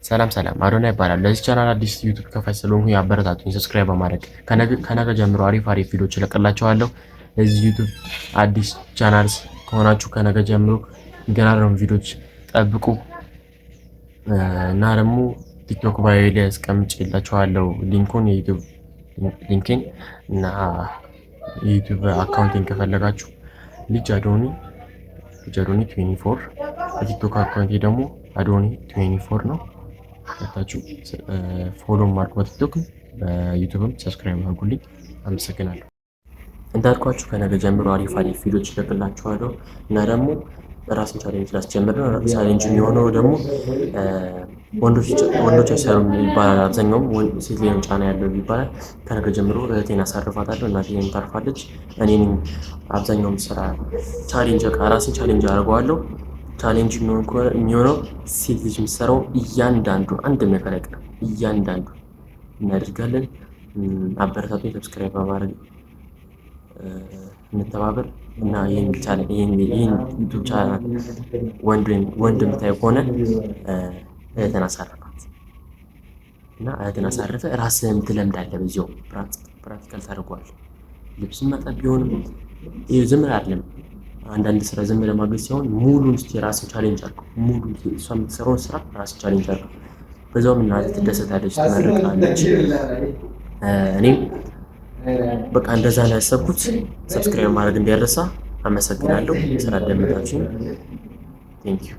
ሰላም አዶናይ ይባላል። ለዚህ ቻናል አዲስ ዩቲዩብ ከፋይ ስለሆንኩኝ አበረታቱኝ፣ ሰብስክራይብ በማድረግ ከነገ ጀምሮ አሪፍ ቪዲዮዎች እለቅላችኋለሁ። ለዚህ ዩቲዩብ አዲስ ቻናል ከሆናችሁ ከነገ ጀምሮ ገራረም ቪዲዮዎች ጠብቁ እና ደግሞ ቲክቶክ ባዮ ላይ አስቀምጬላችኋለሁ ሊንኩን፣ የዩቲዩብ ሊንኬን እና የዩቲዩብ አካውንቴን ከፈለጋችሁ ልጅ አዶኒ 24 በቲክቶክ አካውንቴ ደግሞ አዶኒ 24 ነው። ታችሁ ፎሎ ማድረግ በቲክቶክ በዩቲዩብም ሰብስክራይብ አድርጉልኝ። አመሰግናለሁ። እንዳልኳችሁ ከነገ ጀምሮ አሪፍ ቪዲዮዎች ይለቅላችኋለሁ እና ደግሞ ራስን ቻሌንጅ ላስጀምር ነው። ቻሌንጅ የሚሆነው ደግሞ ወንዶች አይሰሩም ይባላል። አብዛኛውም ሴት ላይ ጫና ያለው ይባላል። ከነገ ጀምሮ እህቴን አሳርፋታለሁ፣ እናቴን ታርፋለች። እኔን አብዛኛውም ስራ ቻሌንጅ ራስን ቻሌንጅ አድርገዋለሁ። ቻሌንጅ የሚሆነው ሴት ልጅ የምትሰራው እያንዳንዱ አንድ ነገር አይቀርም፣ እያንዳንዱ እናደርጋለን። አበረታቱኝ፣ ሰብስክራይብ በማድረግ እንተባበር እና ይህን ዩቱብ ቻናል ወንድ የምታይ ከሆነ እህትን አሳርፋት እና እህትን አሳርፈ ራስህን ትለምዳለህ። በዚያው ፕራክቲካል ታደርገዋለህ። ልብስ ማጠብ ቢሆንም ዝም አይደለም። አንዳንድ ስራ ዝም ለማገዝ ሲሆን ሙሉን እስቲ ራስን ቻሌንጅ አድርገው። ሙሉ እሷ የምትሰራውን ስራ ራስን ቻሌንጅ አድርገው። በዛውም እናትህ ትደሰታለች፣ ትመርቃለች። እኔም በቃ እንደዛ ነው ያሰብኩት። ሰብስክራይብ ማድረግ እንዳይረሳ። አመሰግናለሁ ስላዳመጣችሁኝ። ቴንክ ዩ